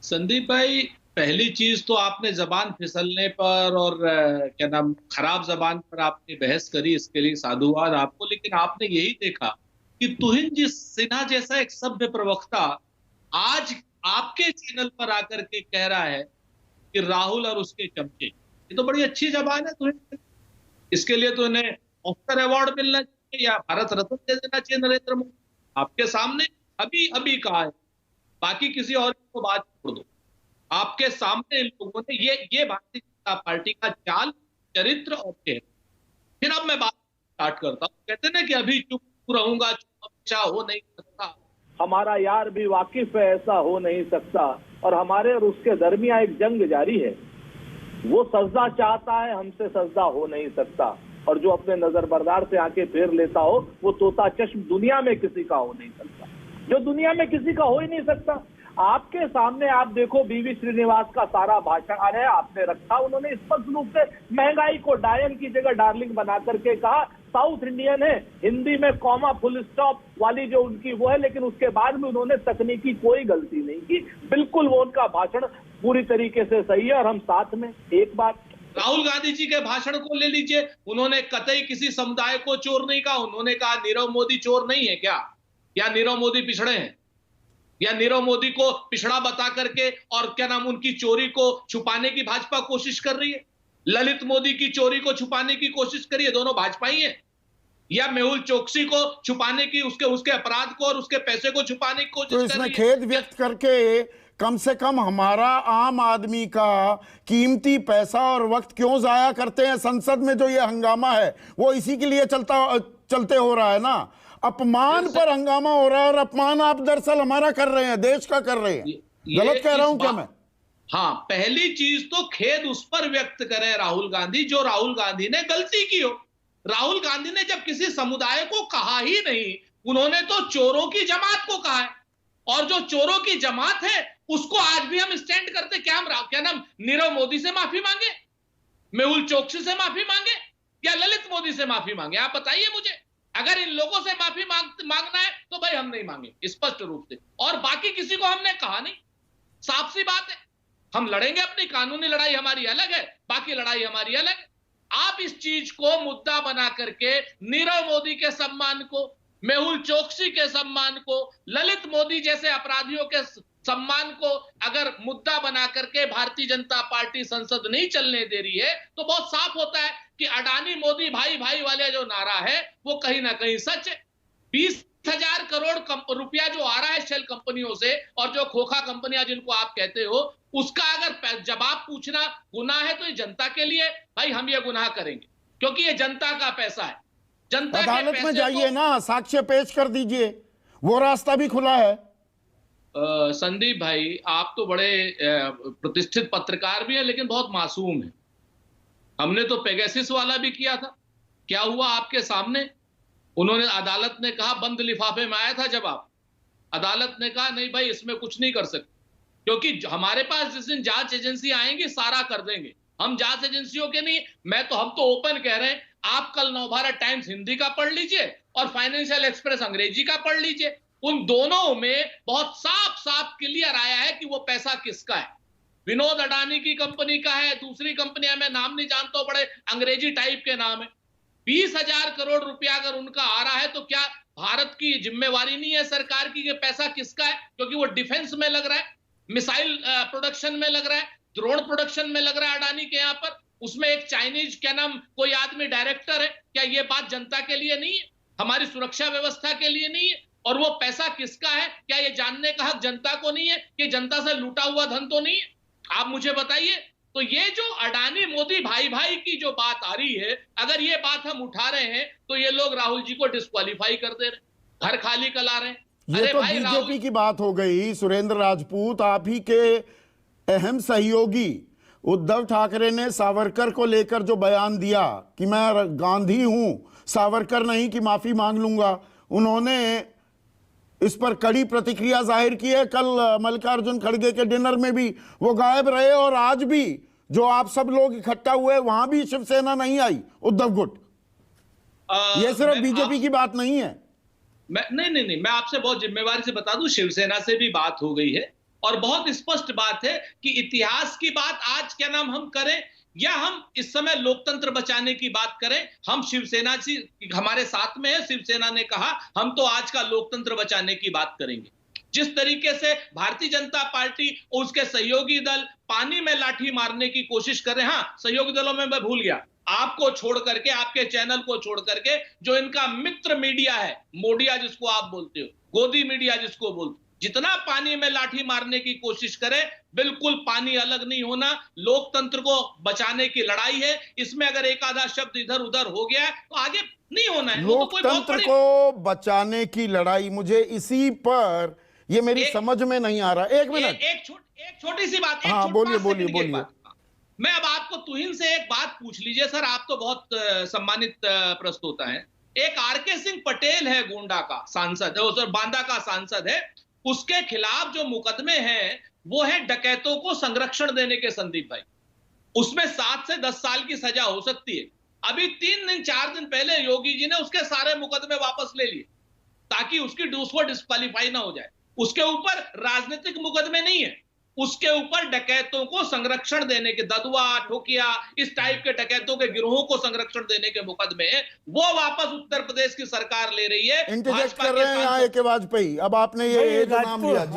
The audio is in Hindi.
संदीप भाई, पहली चीज तो आपने जबान फिसलने पर और क्या नाम खराब जबान पर आपने बहस करी, इसके लिए साधुवाद आपको। लेकिन आपने यही देखा कि तुहिन जी सिन्हा जैसा एक सभ्य प्रवक्ता आज आपके चैनल पर आकर के कह रहा है कि राहुल और उसके चमचे। ये तो बड़ी अच्छी जबान है तुहिन। इसके लिए तो इन्हें ऑस्कर अवार्ड मिलना चाहिए या भारत रत्न दे देना चाहिए नरेंद्र मोदी। आपके सामने अभी अभी कहा है, बाकी किसी और को बात छोड़ दो। आपके सामने इन लोगों ने ये भारतीय जनता पार्टी का चाल, चरित्र और चेहरा। फिर अब मैं बात स्टार्ट करता हूँ। कहते ना कि अभी चुप रहूंगा, चुप हमेशा हो नहीं सकता। हमारा यार भी वाकिफ है, ऐसा हो नहीं सकता। और हमारे और उसके दरमियान एक जंग जारी है। वो सजदा चाहता है, हमसे सजदा हो नहीं सकता। और जो अपने नजर बरदार से आंखें फेर लेता हो, वो तोता चश्म दुनिया में किसी का हो नहीं सकता। जो दुनिया में किसी का हो ही नहीं सकता। आपके सामने आप देखो, बीवी श्रीनिवास का सारा भाषण है आपने रखा। उन्होंने स्पष्ट रूप से महंगाई को डायन की जगह डार्लिंग बना करके कहा। साउथ इंडियन है, हिंदी में कॉमा फुल स्टॉप वाली जो उनकी वो है, लेकिन उसके बाद में उन्होंने तकनीकी कोई गलती नहीं की। बिल्कुल वो उनका भाषण पूरी तरीके से सही है। और हम साथ में एक बात, राहुल गांधी जी के भाषण को ले लीजिए। उन्होंने कतई किसी समुदाय को चोर नहीं कहा। उन्होंने कहा नीरव मोदी चोर नहीं है क्या, या नीरव मोदी पिछड़े हैं, या नीरव मोदी को पिछड़ा बता करके और क्या नाम उनकी चोरी को छुपाने की भाजपा कोशिश कर रही है। ललित मोदी की चोरी को छुपाने की कोशिश करी है, दोनों भाजपा ही है। या मेहुल चोकसी को छुपाने की, उसके अपराध को और उसके पैसे को छुपाने की कोशिश कर रही है। तो इसमें खेद व्यक्त करके कम से कम हमारा आम आदमी का कीमती पैसा और वक्त क्यों जाया करते हैं? संसद में जो ये हंगामा है वो इसी के लिए चलते हो रहा है ना। अपमान पर हंगामा हो रहा है, और अपमान आप दरअसल हमारा कर रहे हैं, देश का कर रहे हैं। गलत कह रहा हूं क्या मैं? हाँ, पहली चीज तो खेद उस पर व्यक्त करें राहुल गांधी, जो राहुल गांधी ने गलती की हो। राहुल गांधी ने जब किसी समुदाय को कहा ही नहीं, उन्होंने तो चोरों की जमात को कहा है। और जो चोरों की जमात है उसको आज भी हम स्टैंड करते। क्या नाम नीरव मोदी से माफी मांगे, मेहुल चोकसी से माफी मांगे, या ललित मोदी से माफी मांगे? आप बताइए मुझे। अगर इन लोगों से माफी मांगना है तो भाई हम नहीं मांगे स्पष्ट रूप से। और बाकी किसी को हमने कहा नहीं, साफ सी बात है। हम लड़ेंगे, अपनी कानूनी लड़ाई हमारी अलग है, बाकी लड़ाई हमारी अलग है। आप इस चीज को मुद्दा बना करके नीरव मोदी के सम्मान को, मेहुल चोकसी के सम्मान को, ललित मोदी जैसे अपराधियों के सम्मान को अगर मुद्दा बना करके भारतीय जनता पार्टी संसद नहीं चलने दे रही है, तो बहुत साफ होता है कि अडानी मोदी भाई भाई वाले जो नारा है वो कहीं ना कहीं सच है। 20,000 करोड़ रुपया जो आ रहा है शेल कंपनियों से, और जो खोखा कंपनियां जिनको आप कहते हो, उसका अगर जवाब पूछना गुनाह है तो ये जनता के लिए भाई हम ये गुनाह करेंगे, क्योंकि ये जनता का पैसा है। जनता अदालत में जाइए ना, साक्ष्य पेश कर दीजिए, वो रास्ता भी खुला है। संदीप भाई, आप तो बड़े प्रतिष्ठित पत्रकार भी हैं, लेकिन बहुत मासूम हैं। हमने तो पेगासिस वाला भी किया था। क्या हुआ आपके सामने? उन्होंने, अदालत ने कहा, बंद लिफाफे में आया था जवाब। अदालत ने कहा नहीं भाई, इसमें कुछ नहीं कर सकते, क्योंकि हमारे पास जिस दिन जांच एजेंसी आएंगी सारा कर देंगे। हम जांच एजेंसियों के नहीं, हम तो ओपन कह रहे हैं। आप कल नवभारत टाइम्स हिंदी का पढ़ लीजिए और फाइनेंशियल एक्सप्रेस अंग्रेजी का पढ़ लीजिए। उन दोनों में बहुत साफ साफ क्लियर आया है कि वो पैसा किसका है। विनोद अडानी की कंपनी का है, दूसरी कंपनी मैं नाम नहीं जानता, बड़े अंग्रेजी टाइप के नाम है। 20,000 करोड़ रुपया अगर उनका आ रहा है तो क्या भारत की जिम्मेवारी नहीं है सरकार की कि पैसा किसका है? क्योंकि वो डिफेंस में लग रहा है, मिसाइल प्रोडक्शन में लग रहा है, ड्रोन प्रोडक्शन में लग रहा है अडानी के यहाँ पर। उसमें एक चाइनीज क्या नाम कोई आदमी डायरेक्टर है। क्या ये बात जनता के लिए नहीं है, हमारी सुरक्षा व्यवस्था के लिए नहीं है? और वो पैसा किसका है, क्या ये जानने का हक जनता को नहीं है कि जनता से लूटा हुआ धन तो नहीं है? आप मुझे बताइए। तो ये जो अडानी मोदी भाई भाई की जो बात आ रही है, अगर ये बात हम उठा रहे हैं तो ये लोग राहुल जी को डिस्क्वालीफाई कर दे रहे, घर खाली करा रहे हैं। ये तो बीजेपी की बात हो गई। सुरेंद्र राजपूत, आप ही के अहम सहयोगी उद्धव ठाकरे ने सावरकर को लेकर जो बयान दिया कि मैं गांधी हूं, सावरकर नहीं कि माफी मांग लूंगा, उन्होंने इस पर कड़ी प्रतिक्रिया जाहिर की है। कल मल्लिकार्जुन खड़गे के डिनर में भी वो गायब रहे, और आज भी जो आप सब लोग इकट्ठा हुए वहां भी शिवसेना नहीं आई, उद्धव गुट। ये सिर्फ बीजेपी की बात नहीं है। नहीं, मैं आपसे बहुत जिम्मेवारी से बता दूं, शिवसेना से भी बात हो गई है। और बहुत स्पष्ट बात है कि इतिहास की बात आज क्या नाम हम करें या हम इस समय लोकतंत्र बचाने की बात करें। हम शिवसेना से हमारे साथ में है, शिवसेना ने कहा हम तो आज का लोकतंत्र बचाने की बात करेंगे। जिस तरीके से भारतीय जनता पार्टी और उसके सहयोगी दल पानी में लाठी मारने की कोशिश कर रहे हैं, हाँ सहयोगी दलों में मैं भूल गया, आपको छोड़ करके, आपके चैनल को छोड़ करके जो इनका मित्र मीडिया है, मोडिया जिसको आप बोलते हो, गोदी मीडिया जिसको बोलते, जितना पानी में लाठी मारने की कोशिश करे, बिल्कुल पानी अलग नहीं होना। लोकतंत्र को बचाने की लड़ाई है, इसमें अगर एक आधा शब्द इधर उधर हो गया तो आगे नहीं होना है। लोकतंत्र को बचाने की लड़ाई, मुझे इसी पर ये मेरी समझ में नहीं आ रहा। एक मिनट, एक छोटी सी बात, हाँ बोलिए बोलिए बोलिए। मैं अब आपको तुहिन से एक बात पूछ लीजिए सर, आप तो बहुत सम्मानित प्रस्तोता है। एक आरके सिंह पटेल है, गोंडा का सांसद है, बांदा का सांसद है, उसके खिलाफ जो मुकदमे हैं वो है डकैतों को संरक्षण देने के। संदीप भाई, उसमें 7 से 10 साल की सजा हो सकती है। अभी 3 दिन 4 दिन पहले योगी जी ने उसके सारे मुकदमे वापस ले लिए ताकि उसको डिस्क्वालीफाई ना हो जाए। उसके ऊपर राजनीतिक मुकदमे नहीं है, उसके ऊपर डकैतों को संरक्षण देने के, ददुआ ठोकिया इस टाइप के डकैतों के गिरोहों को संरक्षण देने के मुकदमे हैं, वो वापस उत्तर प्रदेश की सरकार ले रही है। इंटरजेक्ट कर रहे हैं यहाँ के वाजपेयी। अब आपने ये जो नाम लिया जी,